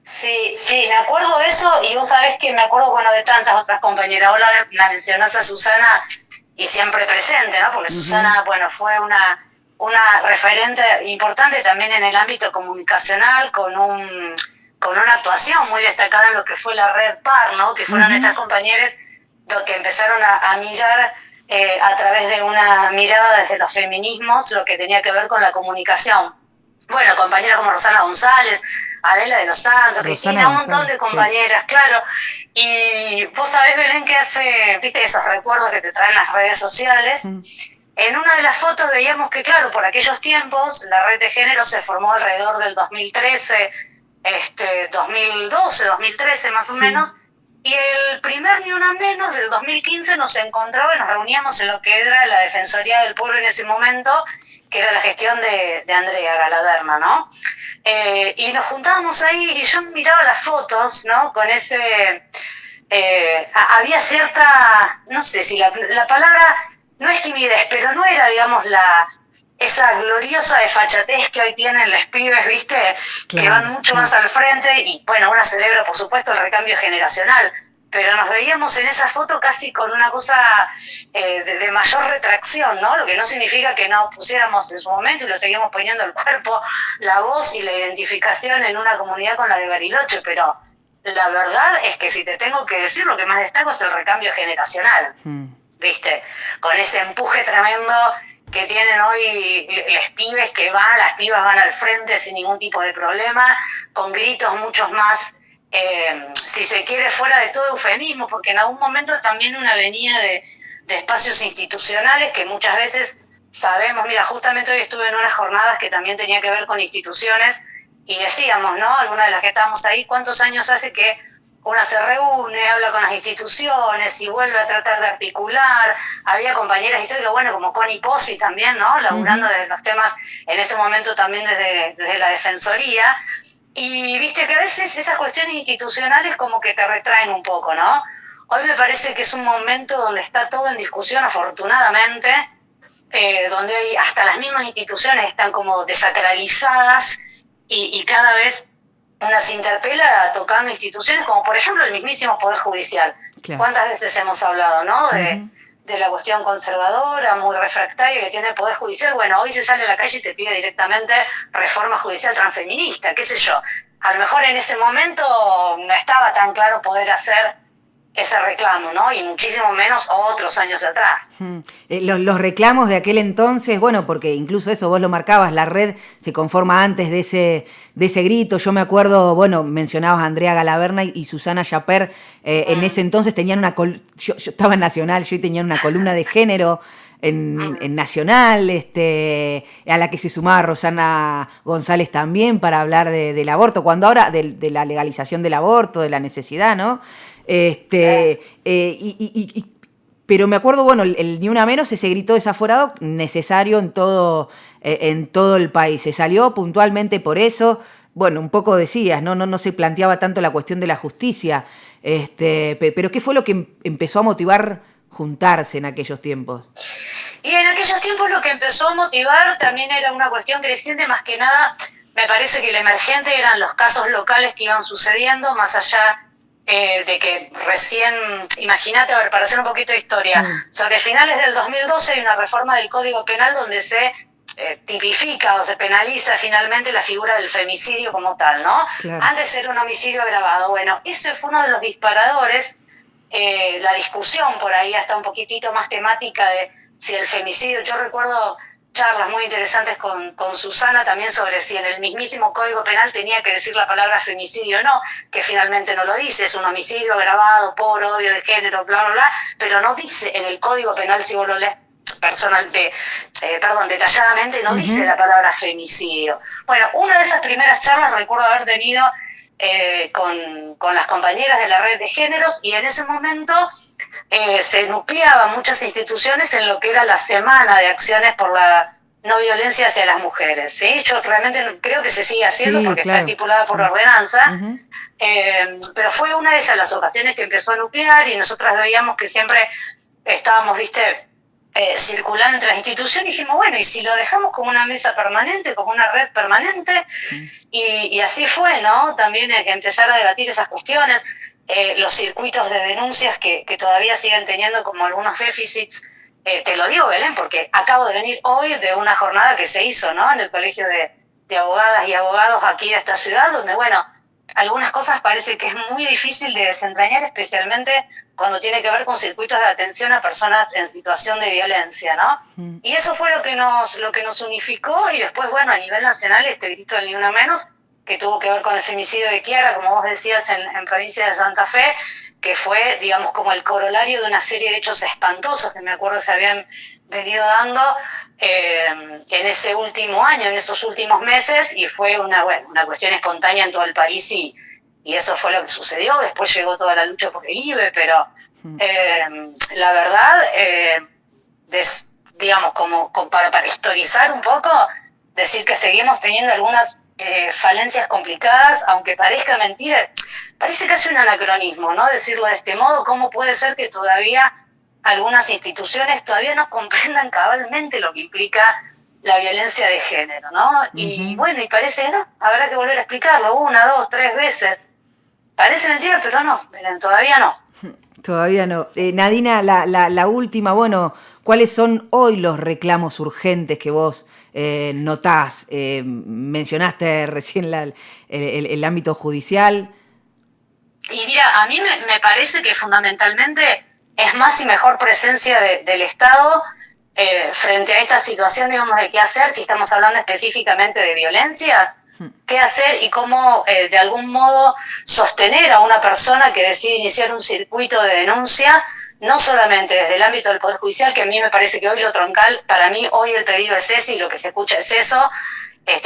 Sí, sí, me acuerdo de eso y vos sabés que me acuerdo, bueno, de tantas otras compañeras. Vos la mencionás a Susana y siempre presente, ¿no? Porque Ujú. Susana, bueno, fue una referente importante también en el ámbito comunicacional con una actuación muy destacada en lo que fue la red PAR, ¿no? Que fueron estas Ujú. compañeras que empezaron a mirar a través de una mirada desde los feminismos lo que tenía que ver con la comunicación. Bueno, compañeras como Rosana González, Adela de los Santos, Rosana Cristina, un montón González, de sí. compañeras, claro. Y vos sabés, Belén, que hace, viste, esos recuerdos que te traen las redes sociales. Mm. En una de las fotos veíamos que, claro, por aquellos tiempos, la red de género se formó alrededor del 2013, 2012, 2013 más o Sí. menos, y el primer Ni Una Menos del 2015 nos encontraba y nos reuníamos en lo que era la Defensoría del Pueblo en ese momento, que era la gestión de Andrea Galaverna, ¿no? Y nos juntábamos ahí y yo miraba las fotos, ¿no? Con ese... había cierta, no sé si la palabra no es timidez, pero no era, digamos, esa gloriosa desfachatez que hoy tienen los pibes, ¿viste? Que van Claro, mucho más sí. al frente y, bueno, una celebra, por supuesto, el recambio generacional, pero nos veíamos en esa foto casi con una cosa de mayor retracción, ¿no? Lo que no significa que no pusiéramos en su momento y lo seguimos poniendo el cuerpo, la voz y la identificación en una comunidad con la de Bariloche, pero la verdad es que si te tengo que decir, lo que más destaco es el recambio generacional, Mm. ¿viste? Con ese empuje tremendo que tienen hoy los pibes que van, las pibas van al frente sin ningún tipo de problema, con gritos muchos más, si se quiere, fuera de todo eufemismo, porque en algún momento también una venía de espacios institucionales que muchas veces sabemos, mira, justamente hoy estuve en unas jornadas que también tenía que ver con instituciones y decíamos, ¿no? Algunas de las que estábamos ahí, ¿cuántos años hace que una se reúne, habla con las instituciones y vuelve a tratar de articular? Había compañeras históricas, bueno, como Connie Pozzi también, ¿no? Laburando Ujú. desde los temas, en ese momento también desde la Defensoría. Y viste que a veces esas cuestiones institucionales como que te retraen un poco, ¿no? Hoy me parece que es un momento donde está todo en discusión, afortunadamente, donde hoy hasta las mismas instituciones están como desacralizadas y cada vez una se interpela tocando instituciones como por ejemplo el mismísimo Poder Judicial. Claro. ¿Cuántas veces hemos hablado, no? Ujú. De la cuestión conservadora, muy refractaria que tiene el Poder Judicial. Bueno, hoy se sale a la calle y se pide directamente reforma judicial transfeminista, qué sé yo. A lo mejor en ese momento no estaba tan claro poder hacer ese reclamo, ¿no? Y muchísimo menos otros años atrás. Los reclamos de aquel entonces, bueno, porque incluso eso vos lo marcabas, la red se conforma antes de ese grito. Yo me acuerdo, bueno, mencionabas a Andrea Galaverna y Susana Chaper, en ese Mm, entonces tenían yo estaba en Nacional, yo tenía una columna de género en Nacional, a la que se sumaba Rosana González también para hablar del aborto, cuando ahora de la legalización del aborto, de la necesidad, ¿no? sí. Pero me acuerdo, bueno, el Ni Una Menos, ese grito desaforado necesario en todo el país. Se salió puntualmente por eso. Bueno, un poco decías, no se planteaba tanto la cuestión de la justicia. Pero ¿qué fue lo que empezó a motivar juntarse en aquellos tiempos? Y en aquellos tiempos lo que empezó a motivar también era una cuestión creciente, más que nada, me parece que el emergente eran los casos locales que iban sucediendo, más allá de que recién, imagínate, a ver, para hacer un poquito de historia, Mm. sobre finales del 2012 hay una reforma del Código Penal donde se tipifica o se penaliza finalmente la figura del femicidio como tal, ¿no? Claro. Antes era un homicidio agravado. Bueno, ese fue uno de los disparadores, la discusión por ahí hasta un poquitito más temática de si el femicidio, yo recuerdo charlas muy interesantes con Susana también sobre si en el mismísimo Código Penal tenía que decir la palabra femicidio o no, que finalmente no lo dice, es un homicidio agravado por odio de género, bla, bla, bla, pero no dice en el Código Penal, si vos lo lees detalladamente, no dice Ujú. la palabra femicidio. Bueno, una de esas primeras charlas recuerdo haber tenido con las compañeras de la red de géneros y en ese momento se nucleaban muchas instituciones en lo que era la semana de acciones por la no violencia hacia las mujeres. ¿Sí? Yo realmente creo que se sigue haciendo Sí, porque está claro. estipulada por Sí. ordenanza, Ujú. pero fue una de esas las ocasiones que empezó a nuclear y nosotras veíamos que siempre estábamos, viste, circulando entre las instituciones, dijimos, bueno, y si lo dejamos como una mesa permanente, como una red permanente, y así fue, ¿no? También empezar a debatir esas cuestiones, los circuitos de denuncias que todavía siguen teniendo como algunos déficits. Te lo digo, Belén, porque acabo de venir hoy de una jornada que se hizo, ¿no? En el Colegio de Abogadas y Abogados aquí de esta ciudad, donde, bueno, algunas cosas parece que es muy difícil de desentrañar, especialmente cuando tiene que ver con circuitos de atención a personas en situación de violencia, ¿no? Y eso fue lo que nos unificó, y después, bueno, a nivel nacional, este grito del Ni Una Menos, que tuvo que ver con el femicidio de Chiara, como vos decías, en provincia de Santa Fe, que fue, digamos, como el corolario de una serie de hechos espantosos que me acuerdo se habían venido dando en ese último año, en esos últimos meses, y fue una cuestión espontánea en todo el país, y eso fue lo que sucedió. Después llegó toda la lucha por el IBE, pero la verdad, digamos, como para historizar un poco, decir que seguimos teniendo algunas falencias complicadas, aunque parezca mentira, parece casi un anacronismo, ¿no? Decirlo de este modo. ¿Cómo puede ser que todavía algunas instituciones todavía no comprendan cabalmente lo que implica la violencia de género, ¿no? Y bueno, y parece que no, habrá que volver a explicarlo 1, 2, 3 veces. Parece mentira, pero no, todavía no. Todavía no. Nadina, la última, bueno, ¿cuáles son hoy los reclamos urgentes que vos notás? Mencionaste recién el ámbito judicial. Y mira, a mí me parece que fundamentalmente es más y mejor presencia del Estado frente a esta situación, digamos, de qué hacer, si estamos hablando específicamente de violencias, qué hacer y cómo de algún modo sostener a una persona que decide iniciar un circuito de denuncia, no solamente desde el ámbito del Poder Judicial, que a mí me parece que hoy lo troncal, para mí hoy el pedido es ese y lo que se escucha es eso,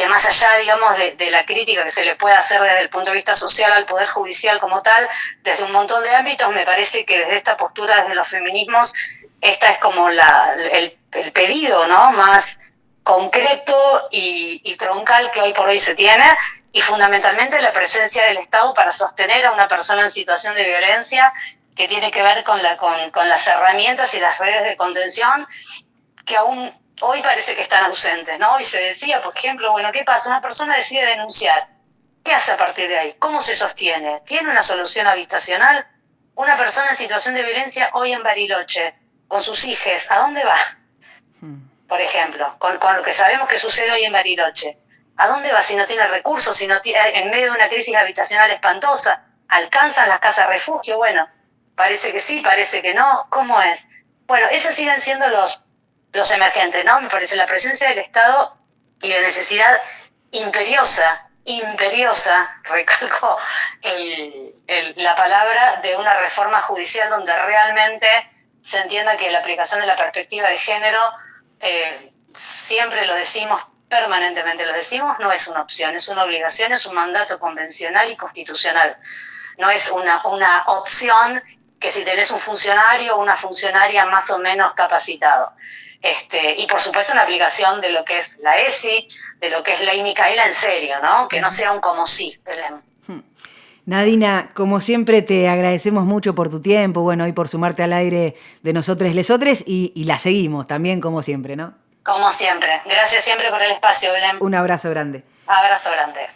más allá, digamos, de la crítica que se le puede hacer desde el punto de vista social al Poder Judicial como tal, desde un montón de ámbitos, me parece que desde esta postura, desde los feminismos, esta es como el pedido, ¿no?, más concreto y troncal que hoy por hoy se tiene, y fundamentalmente la presencia del Estado para sostener a una persona en situación de violencia, que tiene que ver con las herramientas y las redes de contención que aún hoy parece que están ausentes, ¿no? Y se decía, por ejemplo, bueno, ¿qué pasa? Una persona decide denunciar. ¿Qué hace a partir de ahí? ¿Cómo se sostiene? ¿Tiene una solución habitacional? Una persona en situación de violencia hoy en Bariloche, con sus hijos, ¿a dónde va? Por ejemplo, con lo que sabemos que sucede hoy en Bariloche. ¿A dónde va si no tiene recursos, si no tiene, en medio de una crisis habitacional espantosa? ¿Alcanzan las casas refugio? Bueno, parece que sí, parece que no. ¿Cómo es? Bueno, esos siguen siendo los emergentes, ¿no? Me parece la presencia del Estado y la necesidad imperiosa, recalco la palabra, de una reforma judicial donde realmente se entienda que la aplicación de la perspectiva de género, siempre lo decimos, permanentemente lo decimos, no es una opción, es una obligación, es un mandato convencional y constitucional. No es una opción que si tenés un funcionario o una funcionaria más o menos capacitado. Y por supuesto una aplicación de lo que es la ESI, de lo que es Ley Micaela en serio, ¿no? Que no sea un como sí, Belén. Nadina, como siempre te agradecemos mucho por tu tiempo, bueno, y por sumarte al aire de Nosotres Lesotres, y la seguimos también como siempre, ¿no? Como siempre. Gracias siempre por el espacio, Belén. Un abrazo grande. Abrazo grande.